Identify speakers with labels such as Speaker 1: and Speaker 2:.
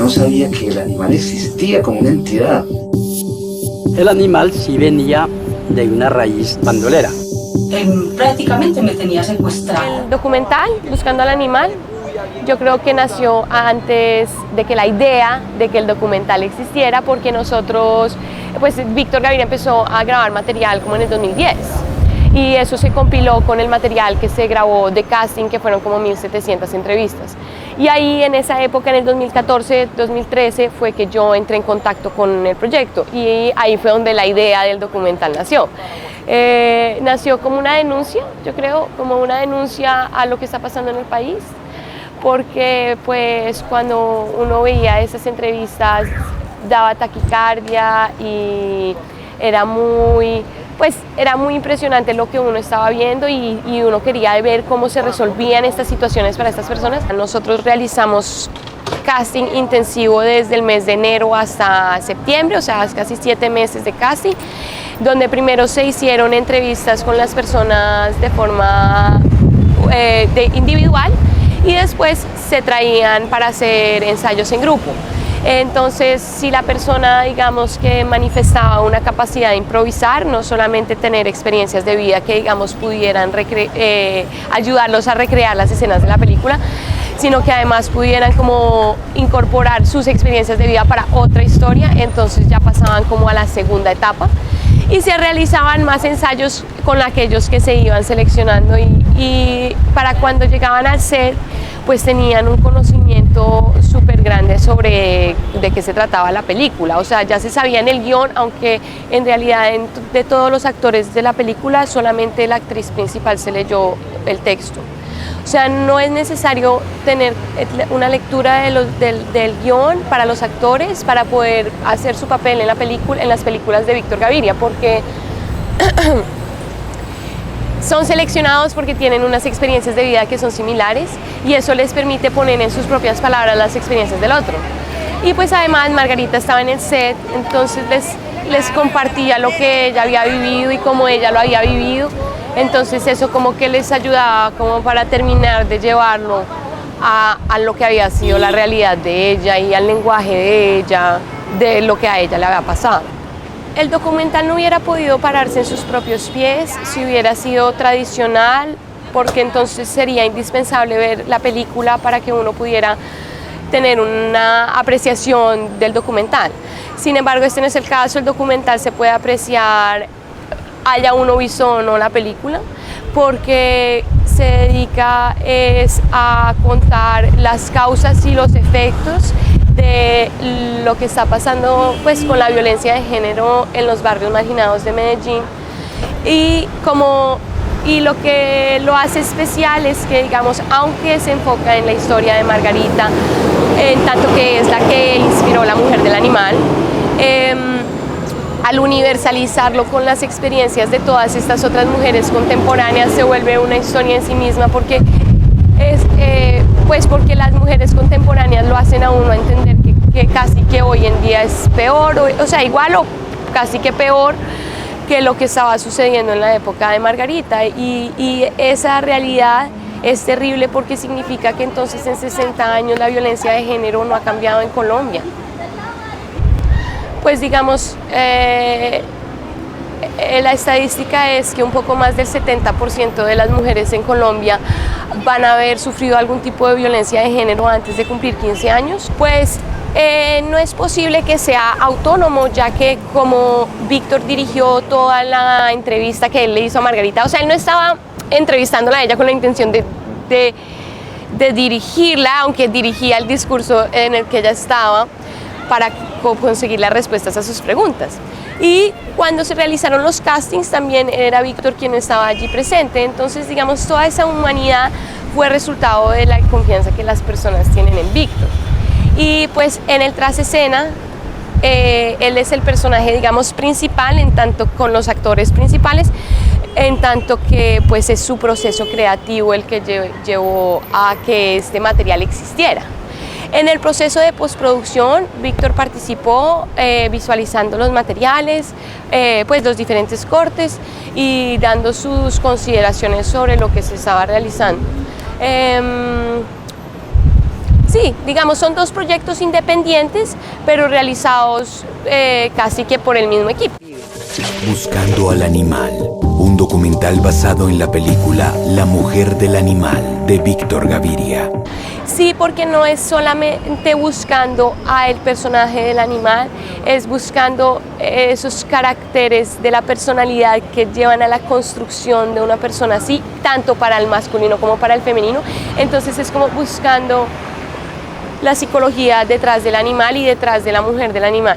Speaker 1: no sabía que el animal existía como una entidad.
Speaker 2: El animal sí venía de una raíz bandolera.
Speaker 3: Prácticamente me tenía secuestrada.
Speaker 4: El documental, Buscando al Animal, yo creo que nació antes de que la idea de que el documental existiera, porque nosotros, pues Víctor Gaviria empezó a grabar material como en el 2010. Y eso se compiló con el material que se grabó de casting, que fueron como 1700 entrevistas. Y ahí en esa época, en el 2014, 2013, fue que yo entré en contacto con el proyecto y ahí fue donde la idea del documental nació. Nació como una denuncia, yo creo, como una denuncia a lo que está pasando en el país, porque pues cuando uno veía esas entrevistas daba taquicardia y era muy impresionante lo que uno estaba viendo y uno quería ver cómo se resolvían estas situaciones para estas personas. Nosotros realizamos casting intensivo desde el mes de enero hasta septiembre, o sea, casi 7 meses de casting, donde primero se hicieron entrevistas con las personas de forma individual y después se traían para hacer ensayos en grupo. Entonces, si la persona, digamos, que manifestaba una capacidad de improvisar, no solamente tener experiencias de vida que, digamos, pudieran ayudarlos a recrear las escenas de la película, sino que además pudieran como incorporar sus experiencias de vida para otra historia, entonces ya pasaban como a la segunda etapa y se realizaban más ensayos con aquellos que se iban seleccionando y para cuando llegaban al set, pues tenían un conocimiento súper grande sobre de qué se trataba la película, o sea, ya se sabía en el guión, aunque en realidad de todos los actores de la película solamente la actriz principal se leyó el texto. O sea, no es necesario tener una lectura del guión para los actores para poder hacer su papel en las películas de Víctor Gaviria, porque son seleccionados porque tienen unas experiencias de vida que son similares y eso les permite poner en sus propias palabras las experiencias del otro. Y pues además Margarita estaba en el set, entonces les compartía lo que ella había vivido y cómo ella lo había vivido. Entonces eso como que les ayudaba como para terminar de llevarlo a lo que había sido la realidad de ella y al lenguaje de ella, de lo que a ella le había pasado. El documental no hubiera podido pararse en sus propios pies si hubiera sido tradicional, porque entonces sería indispensable ver la película para que uno pudiera tener una apreciación del documental. Sin embargo, este no es el caso, el documental se puede apreciar haya uno visto o no la película, porque se dedica a contar las causas y los efectos de lo que está pasando pues, con la violencia de género en los barrios marginados de Medellín. Y lo que lo hace especial es que, digamos, aunque se enfoca en la historia de Margarita, en tanto que es la que inspiró La Mujer del Animal, al universalizarlo con las experiencias de todas estas otras mujeres contemporáneas se vuelve una historia en sí misma, porque porque las mujeres contemporáneas lo hacen a uno a entender que casi que hoy en día es peor, o sea, igual o casi que peor que lo que estaba sucediendo en la época de Margarita, y esa realidad es terrible porque significa que entonces en 60 años la violencia de género no ha cambiado en Colombia. Pues digamos, la estadística es que un poco más del 70% de las mujeres en Colombia van a haber sufrido algún tipo de violencia de género antes de cumplir 15 años. Pues no es posible que sea autónomo, ya que como Víctor dirigió toda la entrevista que él le hizo a Margarita, o sea, él no estaba entrevistándola a ella con la intención de dirigirla, aunque dirigía el discurso en el que ella estaba para conseguir las respuestas a sus preguntas. Y cuando se realizaron los castings también era Víctor quien estaba allí presente, entonces digamos toda esa humanidad fue resultado de la confianza que las personas tienen en Víctor. Y pues en el tras escena él es el personaje digamos principal, en tanto con los actores principales, en tanto que pues es su proceso creativo el que llevó a que este material existiera. En el proceso de postproducción, Víctor participó visualizando los materiales, pues los diferentes cortes y dando sus consideraciones sobre lo que se estaba realizando. Sí, digamos, son dos proyectos independientes, pero realizados casi que por el mismo equipo.
Speaker 5: Buscando al animal, un documental basado en la película La mujer del animal de Víctor Gaviria.
Speaker 4: Sí, porque no es solamente buscando al personaje del animal, es buscando esos caracteres de la personalidad que llevan a la construcción de una persona así, tanto para el masculino como para el femenino. Entonces es como buscando la psicología detrás del animal y detrás de la mujer del animal.